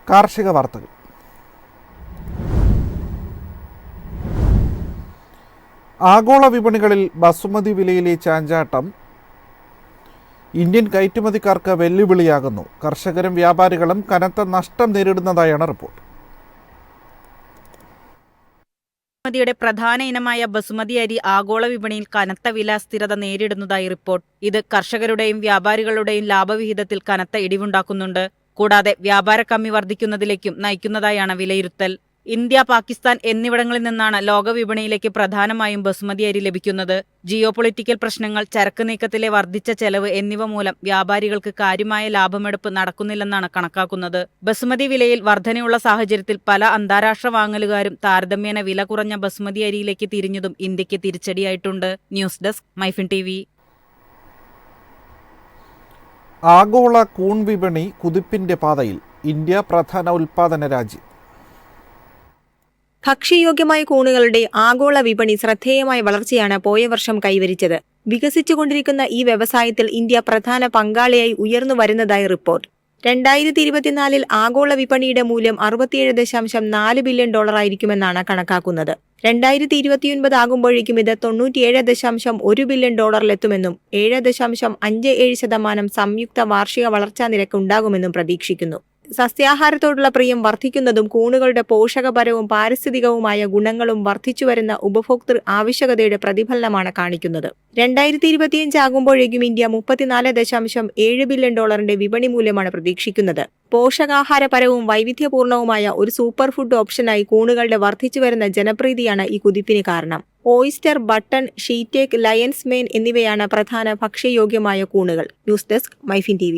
കാർഷിക വാർത്തകൾ. ആഗോള വിപണികളിൽ ബസുമതി വിലയിലെ ചാഞ്ചാട്ടം ഇന്ത്യൻ കയറ്റുമതിക്കാർക്ക് വെല്ലുവിളിയാകുന്നു. കർഷകരും വ്യാപാരികളും കനത്ത നഷ്ടം നേരിടുന്നതായാണ് റിപ്പോർട്ട്. യുടെ പ്രധാന ഇനമായ ബസുമതി അരി ആഗോള വിപണിയിൽ കനത്ത വില സ്ഥിരത നേരിടുന്നതായി റിപ്പോർട്ട്. ഇത് കർഷകരുടെയും വ്യാപാരികളുടെയും ലാഭവിഹിതത്തിൽ കനത്ത ഇടിവുണ്ടാക്കുന്നുണ്ട്. കൂടാതെ വ്യാപാര കമ്മി വർദ്ധിക്കുന്നതിലേക്കും നയിക്കുന്നതായാണ് വിലയിരുത്തൽ. ഇന്ത്യ, പാകിസ്ഥാൻ എന്നിവിടങ്ങളിൽ നിന്നാണ് ലോകവിപണിയിലേക്ക് പ്രധാനമായും ബസുമതി അരി ലഭിക്കുന്നത്. ജിയോ പൊളിറ്റിക്കൽ പ്രശ്നങ്ങൾ, ചരക്ക് നീക്കത്തിലെ വർദ്ധിച്ച ചെലവ് എന്നിവ മൂലം വ്യാപാരികൾക്ക് കാര്യമായ ലാഭമെടുപ്പ് നടക്കുന്നില്ലെന്നാണ് കണക്കാക്കുന്നത്. ബസുമതി വിലയിൽ വർധനയുള്ള സാഹചര്യത്തിൽ പല അന്താരാഷ്ട്ര വാങ്ങലുകാരും താരതമ്യേന വില കുറഞ്ഞ ബസുമതി അരിയിലേക്ക് തിരിഞ്ഞതും ഇന്ത്യക്ക് തിരിച്ചടിയായിട്ടുണ്ട്. News desk, MyFin TV. ആഗോള കൂൺ വിപണി കുതിപ്പിന്റെ പാതയിൽ. ഇന്ത്യ പ്രധാന ഉൽപാദന രാജ്യം. ഭക്ഷ്യയോഗ്യമായ കൂണുകളുടെ ആഗോള വിപണി ശ്രദ്ധേയമായ വളർച്ചയാണ് പോയ വർഷം കൈവരിച്ചത്. വികസിച്ചുകൊണ്ടിരിക്കുന്ന ഈ വ്യവസായത്തിൽ ഇന്ത്യ പ്രധാന പങ്കാളിയായി ഉയർന്നു വരുന്നതായി റിപ്പോർട്ട്. 2024 ആഗോള വിപണിയുടെ മൂല്യം $67.4 ബില്യൺ ആയിരിക്കുമെന്നാണ് കണക്കാക്കുന്നത്. 2029 ആകുമ്പോഴേക്കും ഇത് $97.1 ബില്യൺ എത്തുമെന്നും 7.57% സംയുക്ത വാർഷിക വളർച്ചാ നിരക്ക് ഉണ്ടാകുമെന്നും പ്രതീക്ഷിക്കുന്നു. സസ്യാഹാരത്തോടുള്ള പ്രിയം വർദ്ധിക്കുന്നതും കൂണുകളുടെ പോഷകപരവും പാരിസ്ഥിതികവുമായ ഗുണങ്ങളും വർദ്ധിച്ചുവരുന്ന ഉപഭോക്തൃ ആവശ്യകതയുടെ പ്രതിഫലനമാണ് കാണിക്കുന്നത്. 2025 ആകുമ്പോഴേക്കും ഇന്ത്യ $34.7 ബില്യൺ വിപണി മൂല്യമാണ് പ്രതീക്ഷിക്കുന്നത്. പോഷകാഹാരപരവും വൈവിധ്യപൂർണവുമായ ഒരു സൂപ്പർ ഫുഡ് ഓപ്ഷനായി കൂണുകളുടെ വർദ്ധിച്ചുവരുന്ന ജനപ്രീതിയാണ് ഈ കുതിപ്പിന് കാരണം. Oyster, button, shiitake, lions mane എന്നിവയാണ് പ്രധാന ഭക്ഷ്യയോഗ്യമായ കൂണുകൾ. News desk, MyFin TV.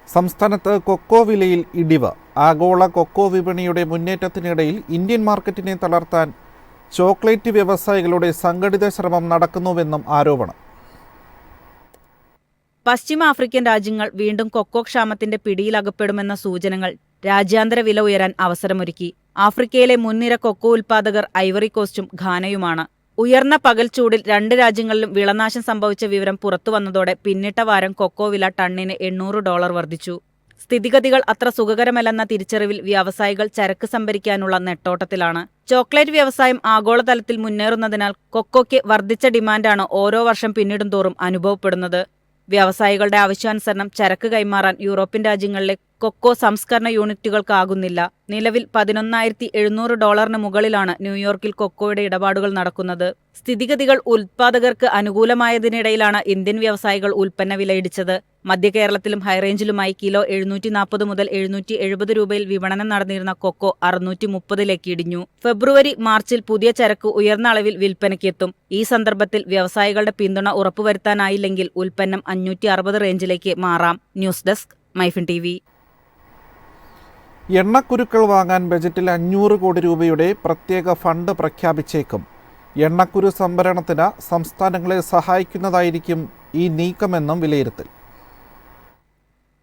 സംസ്ഥാനത്ത് കൊക്കോ വിലയിൽ ഇടിവ്. ആഗോള കൊക്കോ വിപണിയുടെ മുന്നേറ്റത്തിനിടയിൽ ഇന്ത്യൻ മാർക്കറ്റിനെ തളർത്താൻ ചോക്ലേറ്റ് വ്യവസായികളുടെ സംഘടിത ശ്രമം നടക്കുന്നുവെന്നും ആരോപണം. പശ്ചിമ ആഫ്രിക്കൻ രാജ്യങ്ങൾ വീണ്ടും കൊക്കോ ക്ഷാമത്തിന്റെ പിടിയിലകപ്പെടുമെന്ന സൂചനകൾ രാജ്യാന്തര വില ഉയരാൻ അവസരമൊരുക്കി. ആഫ്രിക്കയിലെ മുൻനിര കൊക്കോ ഉൽപ്പാദകർ ഐവറി കോസ്റ്റും ഘാനയുമാണ്. ഉയർന്ന പകൽ ചൂടിൽ രണ്ട് രാജ്യങ്ങളിലും വിളനാശം സംഭവിച്ച വിവരം പുറത്തുവന്നതോടെ പിന്നിട്ട വാരം കൊക്കോ വില ടണ്ണിന് $800 വർദ്ധിച്ചു. സ്ഥിതിഗതികൾ അത്ര സുഖകരമല്ലെന്ന തിരിച്ചറിവിൽ വ്യവസായികൾ ചരക്ക് സംഭരിക്കാനുള്ള നെട്ടോട്ടത്തിലാണ്. ചോക്ലേറ്റ് വ്യവസായം ആഗോളതലത്തിൽ മുന്നേറുന്നതിനാൽ കൊക്കോയ്ക്ക് വർദ്ധിച്ച ഡിമാൻഡാണ് ഓരോ വർഷം പിന്നിടുന്തോറും അനുഭവപ്പെടുന്നത്. വ്യവസായികളുടെ ആവശ്യാനുസരണം ചരക്ക് കൈമാറാൻ യൂറോപ്യൻ രാജ്യങ്ങളിലെ കൊക്കോ സംസ്കരണ യൂണിറ്റുകൾക്കാകുന്നില്ല. നിലവിൽ $11,700 മുകളിലാണ് ന്യൂയോർക്കിൽ കൊക്കോയുടെ ഇടപാടുകൾ നടക്കുന്നത്. സ്ഥിതിഗതികൾ ഉൽപ്പാദകർക്ക് അനുകൂലമായതിനിടയിലാണ് ഇന്ത്യൻ വ്യവസായികൾ ഉൽപ്പന്ന വിലയിടിച്ചത്. മധ്യ കേരളത്തിലും ഹൈറേഞ്ചിലുമായി കിലോ 740 മുതൽ 770 രൂപയിൽ വിപണനം നടന്നിരുന്ന കൊക്കോ 630 ഇടിഞ്ഞു. ഫെബ്രുവരി, മാർച്ചിൽ പുതിയ ചരക്ക് ഉയർന്ന അളവിൽ വിൽപ്പനയ്ക്കെത്തും. ഈ സന്ദർഭത്തിൽ വ്യവസായികളുടെ പിന്തുണ ഉറപ്പുവരുത്താനായില്ലെങ്കിൽ ഉൽപ്പന്നം 560 റേഞ്ചിലേക്ക് മാറാം. News desk, MyFin TV. എണ്ണക്കുരുക്കൾ വാങ്ങാൻ ബജറ്റിൽ 500 കോടി രൂപയുടെ പ്രത്യേക ഫണ്ട് പ്രഖ്യാപിച്ചേക്കും. എണ്ണക്കുരു സംഭരണത്തിന് സംസ്ഥാനങ്ങളെ സഹായിക്കുന്നതായിരിക്കും ഈ നീക്കമെന്നും വിലയിരുത്തൽ.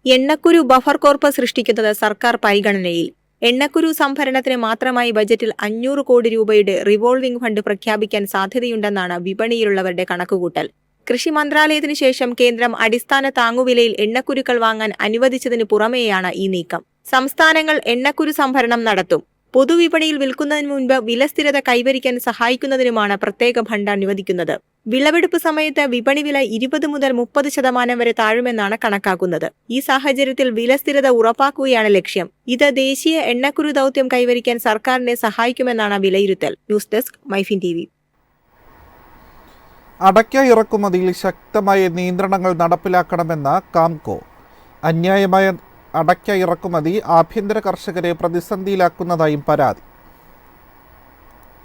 എണ്ണക്കുരു ബഫർ കോർപ്പ് സൃഷ്ടിക്കുന്നത് സർക്കാർ പരിഗണനയിൽ. എണ്ണക്കുരു സംഭരണത്തിന് മാത്രമായി ബജറ്റിൽ 500 കോടി രൂപയുടെ റിവോൾവിംഗ് ഫണ്ട് പ്രഖ്യാപിക്കാൻ സാധ്യതയുണ്ടെന്നാണ് വിപണിയിലുള്ളവരുടെ കണക്കുകൂട്ടൽ. കൃഷി മന്ത്രാലയത്തിനു ശേഷം കേന്ദ്രം അടിസ്ഥാന താങ്ങുവിലയിൽ എണ്ണക്കുരുക്കൾ വാങ്ങാൻ അനുവദിച്ചതിനു പുറമേയാണ് ഈ നീക്കം. സംസ്ഥാനങ്ങൾ എണ്ണക്കുരു സംഭരണം നടത്തും. പൊതുവിപണിയിൽ വിൽക്കുന്നതിന് മുൻപ് വിലസ്ഥിരത കൈവരിക്കാൻ സഹായിക്കുന്നതിനുമാണ് പ്രത്യേക ഫണ്ട് അനുവദിക്കുന്നത്. വിളവെടുപ്പ് സമയത്ത് വിപണി വില 20 മുതൽ 30% വരെ താഴുമെന്നാണ് കണക്കാക്കുന്നത്. ഈ സാഹചര്യത്തിൽ വിലസ്ഥിരത ഉറപ്പാക്കുകയാണ് ലക്ഷ്യം. ഇത് ദേശീയ എണ്ണക്കുരു ദൗത്യം കൈവരിക്കാൻ സർക്കാരിനെ സഹായിക്കുമെന്നാണ് വിലയിരുത്തൽ. News desk, MyFin TV. അടയ്ക്ക ഇറക്കുമതിയിൽ ശക്തമായ നിയന്ത്രണങ്ങൾ നടപ്പിലാക്കണമെന്ന കാംകോ. അന്യായമായ അടയ്ക്ക ഇറക്കുമതി ആഭ്യന്തര കർഷകരെ പ്രതിസന്ധിയിലാക്കുന്നതായും പരാതി.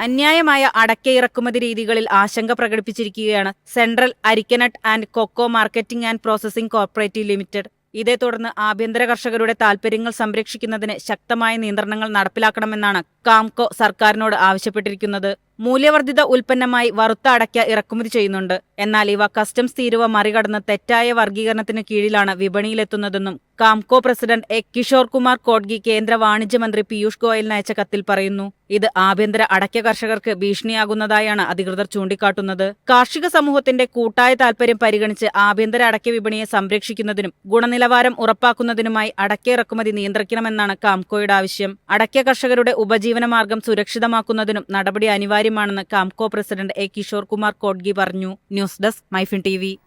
അന്യായമായ അടയ്ക്ക ഇറക്കുമതി രീതികളിൽ ആശങ്ക പ്രകടിപ്പിച്ചിരിക്കുകയാണ് central arecanut and cocoa marketing and processing corporative limited. ഇതേ തുടർന്ന് ആഭ്യന്തര കർഷകരുടെ താൽപര്യങ്ങൾ സംരക്ഷിക്കുന്നതിന് ശക്തമായ നിയന്ത്രണങ്ങൾ നടപ്പിലാക്കണമെന്നാണ് കാംകോ സർക്കാരിനോട് ആവശ്യപ്പെട്ടിരിക്കുന്നത്. മൂല്യവർദ്ധിത ഉൽപ്പന്നമായി വറുത്ത അടയ്ക്ക ഇറക്കുമതി ചെയ്യുന്നുണ്ട്. എന്നാൽ ഇവ കസ്റ്റംസ് തീരുവ മറികടന്ന് തെറ്റായ വർഗീകരണത്തിന് കീഴിലാണ് വിപണിയിലെത്തുന്നതെന്നും കാംകോ പ്രസിഡന്റ് എ കിഷോർ കുമാർ കോഡ്ഗി കേന്ദ്ര വാണിജ്യമന്ത്രി പീയൂഷ് ഗോയലിന് അയച്ച കത്തിൽ പറയുന്നു. ഇത് ആഭ്യന്തര അടയ്ക്ക കർഷകർക്ക് ഭീഷണിയാകുന്നതായാണ് അധികൃതർ ചൂണ്ടിക്കാട്ടുന്നത്. കാർഷിക സമൂഹത്തിന്റെ കൂട്ടായ താൽപര്യം പരിഗണിച്ച് ആഭ്യന്തര അടയ്ക്ക വിപണിയെ സംരക്ഷിക്കുന്നതിനും ഗുണനിലവാരം ഉറപ്പാക്കുന്നതിനുമായി അടയ്ക്ക ഇറക്കുമതി നിയന്ത്രിക്കണമെന്നാണ് കാംകോയുടെ ആവശ്യം. അടയ്ക്ക കർഷകരുടെ ഉപജീവനമാർഗം സുരക്ഷിതമാക്കുന്നതിനും നടപടി അനിവാര്യമാണെന്ന് കാംകോ പ്രസിഡന്റ് എ കിഷോർ കുമാർ കോഡ്ഗി പറഞ്ഞു. News desk MyFin TV.